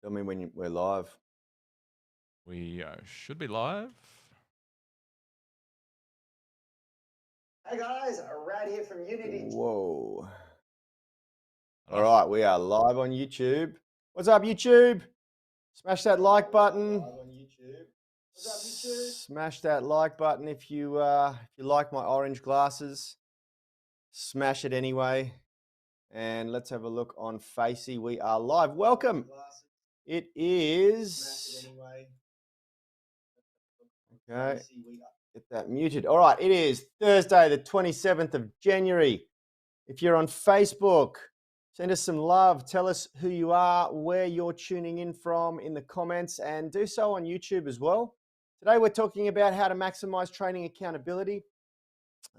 Tell me when we're live. We should be live. Hey guys, Rad here from Unity. Whoa. All Nice. right, we are live on YouTube. What's up, YouTube? Smash that like button. Live on YouTube. What's up, YouTube? Smash that like button if you like my orange glasses. Smash it anyway. And let's have a look on Facey. We are live. Welcome. It is. Smash it anyway. Okay. Get that muted. All right, it is Thursday, the 27th of January. If you're on Facebook, send us some love. Tell us who you are, where you're tuning in from in the comments, and do so on YouTube as well. Today, we're talking about how to maximize training accountability.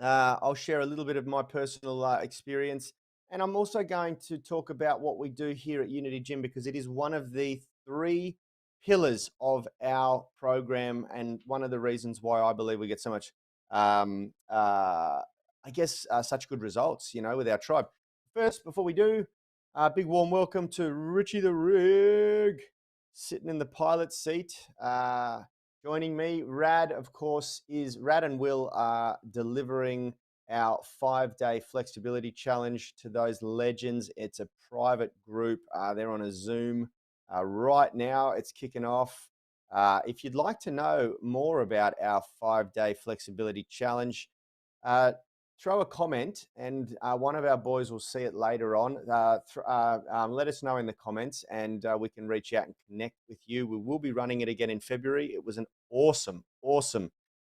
I'll share a little bit of my personal experience, and I'm also going to talk about what we do here at Unity Gym because it is one of the 3 pillars of our program and one of the reasons why I believe we get so much such good results, with our tribe. First, before we do, big warm welcome to Richie the Rig, sitting in the pilot seat. Joining me, Rad, of course, is Rad and Will are delivering our 5-day flexibility challenge to those legends. It's a private group. They're on a Zoom right now. It's kicking off. If you'd like to know more about our 5-day flexibility challenge, throw a comment and one of our boys will see it later on. Let us know in the comments and we can reach out and connect with you. We will be running it again in February. It was an awesome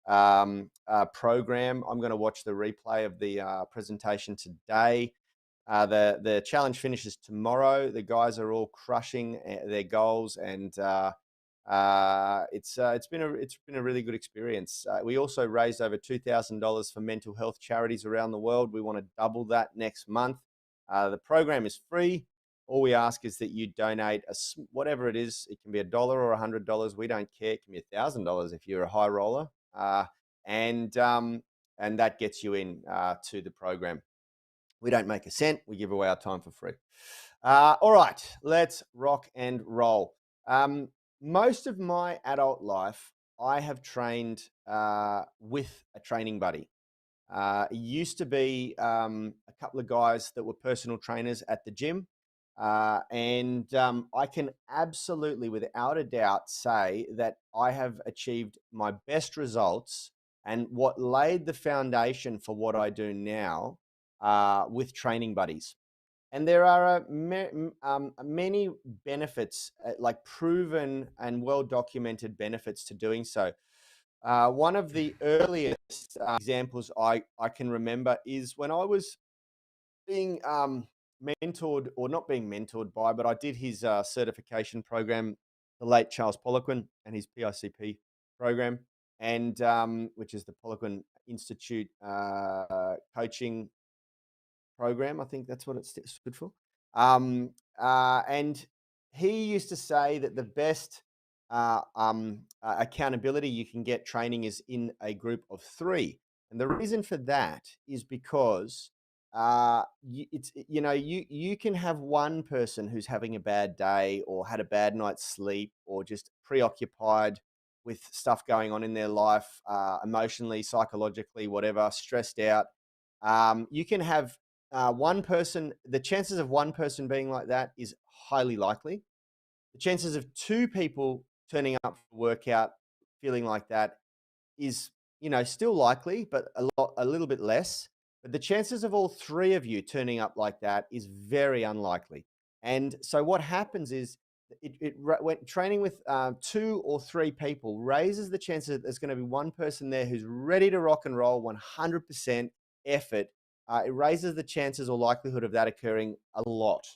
program. I'm going to watch the replay of the presentation today. The challenge finishes tomorrow. The guys are all crushing their goals, and it's been a really good experience. We also raised over $2,000 for mental health charities around the world. We want to double that next month. The program is free. All we ask is that you donate whatever it is. It can be $1 or $100. We don't care. It can be $1,000 if you're a high roller, and that gets you in to the program. We don't make a cent. We give away our time for free. All right, let's rock and roll. Most of my adult life, I have trained with a training buddy. It used to be a couple of guys that were personal trainers at the gym. And I can absolutely, without a doubt, say that I have achieved my best results and what laid the foundation for what I do now with training buddies. And there are many benefits, like proven and well-documented benefits to doing so. One of the earliest examples I can remember is when I was being mentored, or not being mentored by, but I did his certification program, the late Charles Poliquin, and his PICP program, and which is the Poliquin Institute coaching program. I think that's what it stood for. And he used to say that the best accountability you can get training is in a group of 3. And the reason for that is because you can have one person who's having a bad day or had a bad night's sleep or just preoccupied with stuff going on in their life, emotionally, psychologically, whatever, stressed out. You can have one person. The chances of one person being like that is highly likely. The chances of 2 people turning up for a workout feeling like that is, still likely, but a little bit less. But the chances of all 3 of you turning up like that is very unlikely. And so what happens is when training with 2 or 3 people raises the chances that there's going to be one person there who's ready to rock and roll 100% effort. It raises the chances or likelihood of that occurring a lot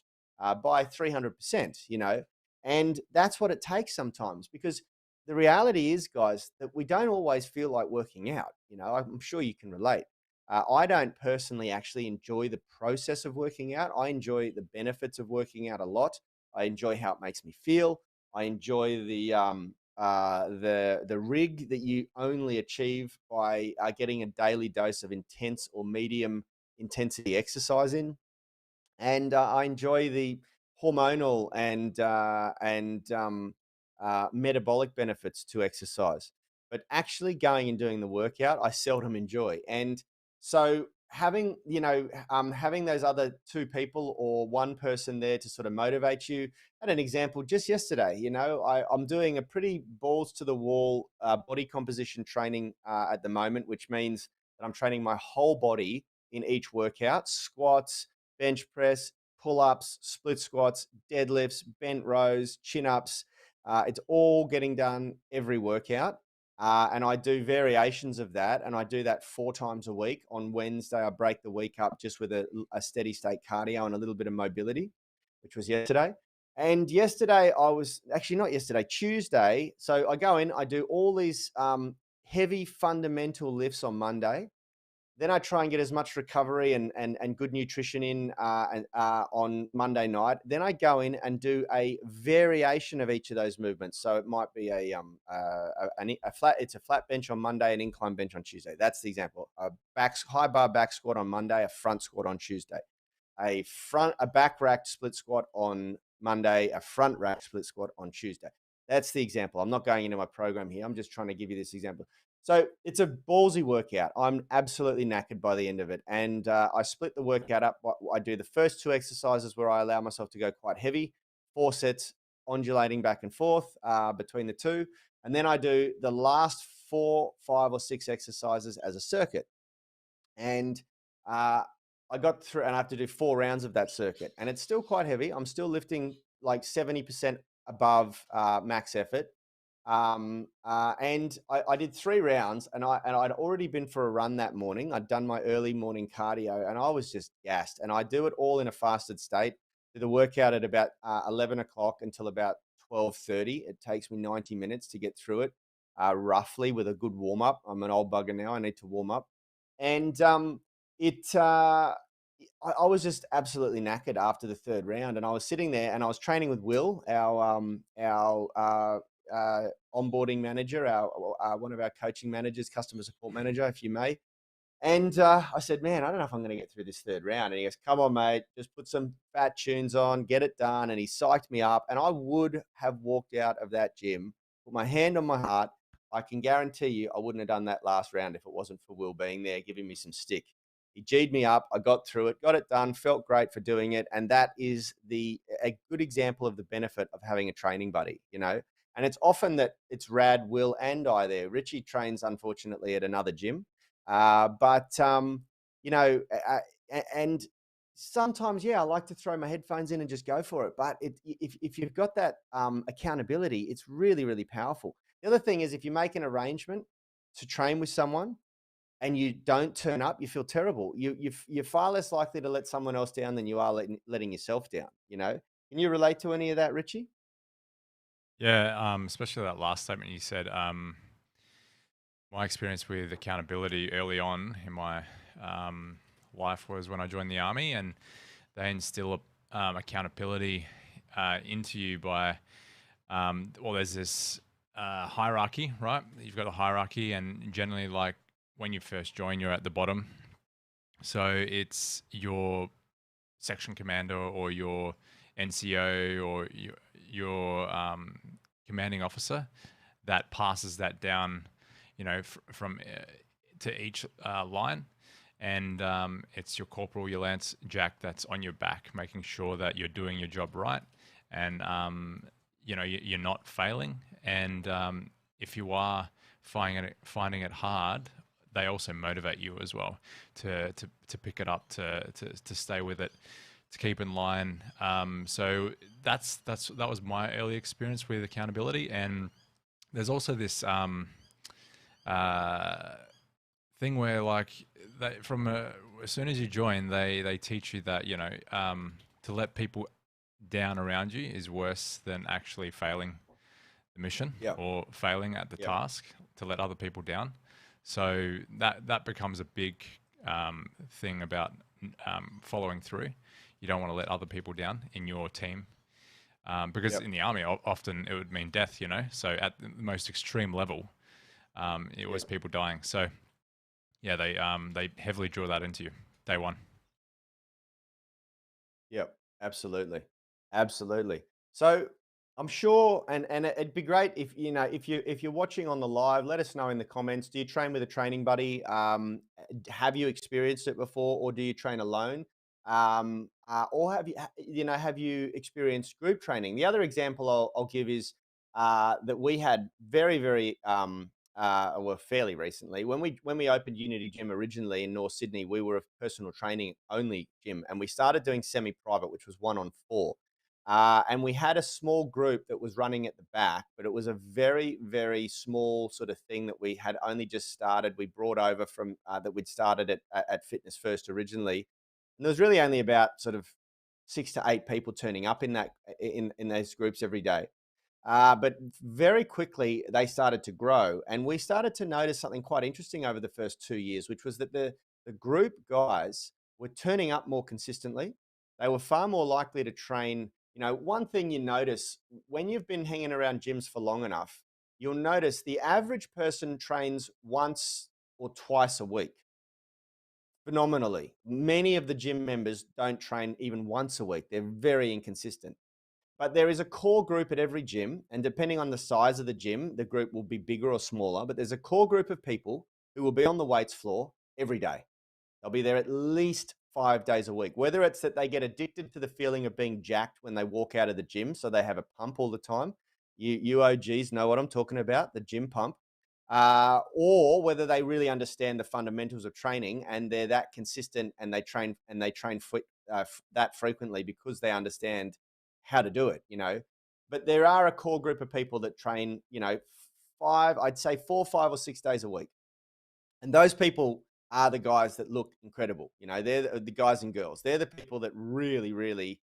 by 300%, and that's what it takes sometimes, because the reality is, guys, that we don't always feel like working out. I'm sure you can relate. I don't personally actually enjoy the process of working out. I enjoy the benefits of working out a lot. I enjoy how it makes me feel. I enjoy the rig that you only achieve by getting a daily dose of intense or medium intensity exercise in. And I enjoy the hormonal and metabolic benefits to exercise. But actually going and doing the workout, I seldom enjoy. And so having those other two people or one person there to sort of motivate you. I had an example just yesterday. I'm doing a pretty balls to the wall body composition training at the moment, which means that I'm training my whole body in each workout: squats, bench press, pull-ups, split squats, deadlifts, bent rows, chin-ups. It's all getting done every workout. And I do variations of that, and I do that 4 times a week. On Wednesday, I break the week up just with a steady state cardio and a little bit of mobility, which was yesterday. And yesterday, I was actually not yesterday, Tuesday. So I go in, I do all these heavy fundamental lifts on Monday. Then I try and get as much recovery and good nutrition in on Monday night. Then I go in and do a variation of each of those movements. So it might be it's a flat bench on Monday, an incline bench on Tuesday. That's the example. A high bar back squat on Monday, a front squat on Tuesday. A back racked split squat on Monday, a front rack split squat on Tuesday. That's the example. I'm not going into my program here. I'm just trying to give you this example. So it's a ballsy workout. I'm absolutely knackered by the end of it. And I split the workout up. I do the first 2 exercises where I allow myself to go quite heavy, 4 sets, undulating back and forth between the two. And then I do the last 4, 5, or 6 exercises as a circuit. And I got through, and I have to do 4 rounds of that circuit. And it's still quite heavy. I'm still lifting like 70% above max effort. And I did 3 rounds, and I'd already been for a run that morning. I'd done my early morning cardio, and I was just gassed. And I do it all in a fasted state. Do the workout at about 11 o'clock until about 12:30. It takes me 90 minutes to get through it, roughly, with a good warm up. I'm an old bugger now. I need to warm up, and I was just absolutely knackered after the 3rd round, and I was sitting there and I was training with Will, our onboarding manager, our one of our coaching managers, customer support manager, if you may. And I said, man, I don't know if I'm going to get through this 3rd round. And he goes, come on, mate, just put some fat tunes on, get it done. And he psyched me up. And I would have walked out of that gym, put my hand on my heart. I can guarantee you I wouldn't have done that last round if it wasn't for Will being there, giving me some stick. He G'd me up. I got through it, got it done, felt great for doing it. And that is a good example of the benefit of having a training buddy, And it's often that it's Rad, Will, and I there. Richie trains, unfortunately, at another gym. But and sometimes, I like to throw my headphones in and just go for it. But if you've got that accountability, it's really, really powerful. The other thing is, if you make an arrangement to train with someone and you don't turn up, you feel terrible. You're far less likely to let someone else down than you are letting yourself down. Can you relate to any of that, Richie? Yeah, especially that last statement you said. My experience with accountability early on in my life was when I joined the army, and they instill accountability into you by, there's this hierarchy, right? You've got a hierarchy, and generally, like when you first join, you're at the bottom. So it's your section commander or your NCO or your commanding officer that passes that down, from to each line. And it's your corporal, your lance jack that's on your back, making sure that you're doing your job right, and you're not failing. And if you are finding it hard, they also motivate you as well to pick it up, to stay with it, to keep in line. So that was my early experience with accountability. And there's also this thing where, like, as soon as you join, they teach you that to let people down around you is worse than actually failing the mission or failing at the task. To let other people down, so that becomes a big thing about following through. You don't want to let other people down in your team, because in the army often it would mean death. So at the most extreme level, it was people dying. So they heavily draw that into you day one. Yep, absolutely. Absolutely. So I'm sure, and it'd be great if if you're watching on the live, let us know in the comments. Do you train with a training buddy? Have you experienced it before, or do you train alone? Or have you experienced group training? The other example I'll give is that we had very well, fairly recently when we opened Unity Gym originally in North Sydney. We were a personal training only gym, and we started doing semi-private, which was 1-on-4. And we had a small group that was running at the back, but it was a very small sort of thing that we had only just started. We brought over from that we'd started at Fitness First originally, and there was really only about sort of 6 to 8 people turning up in that in those groups every day. But very quickly they started to grow, and we started to notice something quite interesting over the first 2 years, which was that the group guys were turning up more consistently. They were far more likely to train. One thing you notice when you've been hanging around gyms for long enough, you'll notice the average person trains once or twice a week phenomenally. Many of the gym members don't train even once a week. They're very inconsistent. But there is a core group at every gym, and depending on the size of the gym, the group will be bigger or smaller. But there's a core group of people who will be on the weights floor every day. They'll be there at least 5 days a week, whether it's that they get addicted to the feeling of being jacked when they walk out of the gym, so they have a pump all the time. You OGs know what I'm talking about, the gym pump. Or whether they really understand the fundamentals of training and they're that consistent and they train that frequently because they understand how to do it. But there are a core group of people that train, I'd say 4, 5 or 6 days a week. And those people are the guys that look incredible. They're the guys and girls. They're the people that really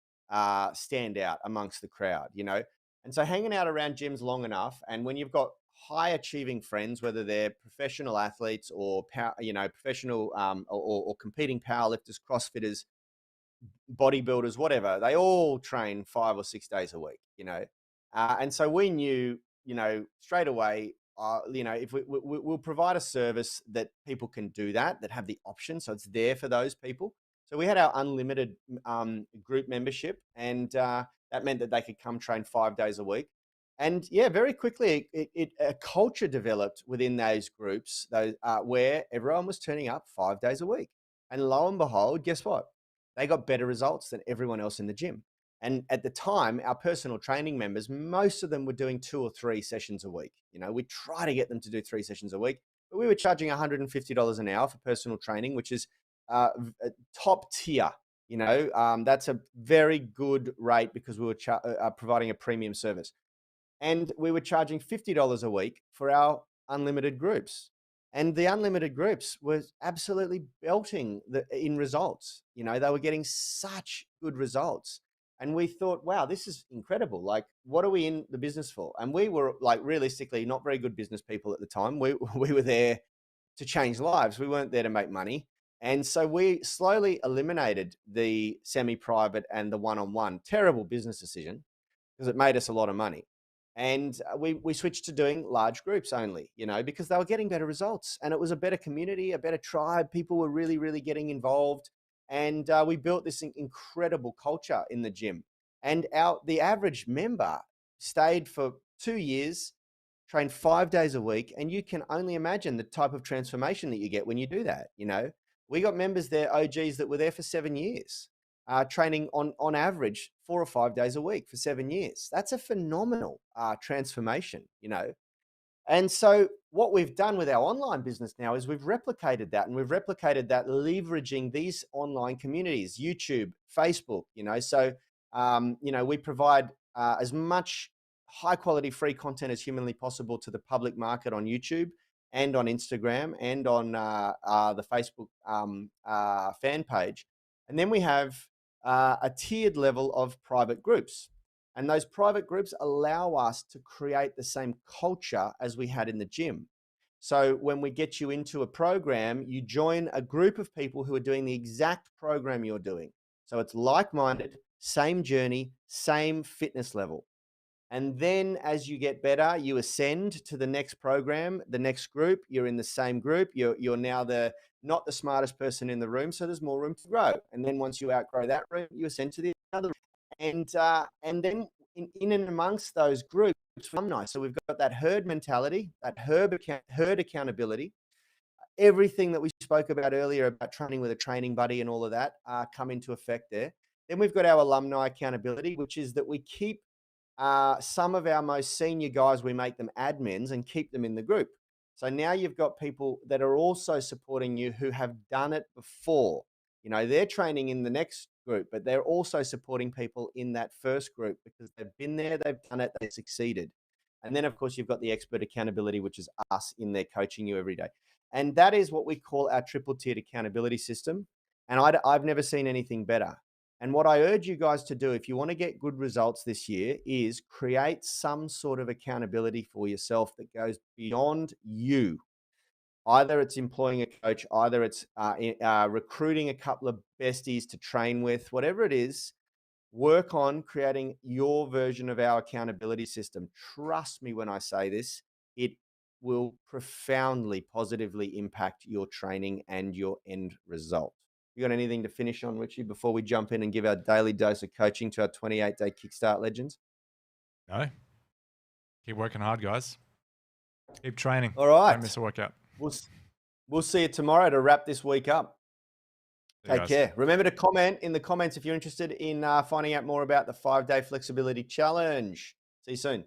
stand out amongst the crowd. And so hanging out around gyms long enough, and when you've got high achieving friends, whether they're professional athletes or professional or competing powerlifters, CrossFitters, bodybuilders, whatever, they all train 5 or 6 days a week. And so we knew, straight away, if we'll provide a service that people can do that have the option. So it's there for those people. So we had our unlimited group membership, and that meant that they could come train 5 days a week. And yeah, very quickly, a culture developed within those groups, where everyone was turning up 5 days a week. And lo and behold, guess what? They got better results than everyone else in the gym. And at the time, our personal training members, most of them were doing 2 or 3 sessions a week. We try to get them to do 3 sessions a week, but we were charging $150 an hour for personal training, which is top tier. That's a very good rate because we were providing a premium service. And we were charging $50 a week for our unlimited groups. And the unlimited groups were absolutely belting in results. They were getting such good results. And we thought, wow, this is incredible. Like, what are we in the business for? And we were, like, realistically not very good business people at the time. We were there to change lives. We weren't there to make money. And so we slowly eliminated the semi-private and the one-on-one. Terrible business decision because it made us a lot of money. And we switched to doing large groups only, because they were getting better results, and it was a better community, a better tribe. People were really getting involved, and we built this incredible culture in the gym. And the average member stayed for 2 years, trained 5 days a week, and you can only imagine the type of transformation that you get when you do that. We got members there, OGs, that were there for 7 years. Training on average 4 or 5 days a week for 7 years. That's a phenomenal transformation. And so what we've done with our online business now is we've replicated that, and we've replicated that leveraging these online communities, YouTube, Facebook. So we provide as much high quality free content as humanly possible to the public market on YouTube and on Instagram and on the Facebook fan page. And then we have a tiered level of private groups. And those private groups allow us to create the same culture as we had in the gym. So when we get you into a program, you join a group of people who are doing the exact program you're doing. So it's like-minded, same journey, same fitness level. And then as you get better, you ascend to the next program, the next group. You're in the same group. You're now not the smartest person in the room, so there's more room to grow. And then once you outgrow that room, you ascend to the other room. And then in and amongst those groups, alumni. So we've got that herd mentality, that herd accountability, everything that we spoke about earlier about training with a training buddy and all of that come into effect there. Then we've got our alumni accountability, which is that we keep some of our most senior guys, we make them admins and keep them in the group. So now you've got people that are also supporting you who have done it before. You know, they're training in the next group, but they're also supporting people in that first group because they've been there, they've done it, they succeeded. And then, of course, you've got the expert accountability, which is us in there coaching you every day. And that is what we call our triple tiered accountability system. And I've never seen anything better. And what I urge you guys to do, if you want to get good results this year, is create some sort of accountability for yourself that goes beyond you. Either it's employing a coach, either it's recruiting a couple of besties to train with, whatever it is, work on creating your version of our accountability system. Trust me when I say this, it will profoundly positively impact your training and your end result. You got anything to finish on, Richie, before we jump in and give our daily dose of coaching to our 28-day Kickstart legends? No. Keep working hard, guys. Keep training. All right. Don't miss a workout. We'll see you tomorrow to wrap this week up. See you Take guys. care. Remember to comment in the comments if you're interested in finding out more about the 5-day flexibility challenge. See you soon.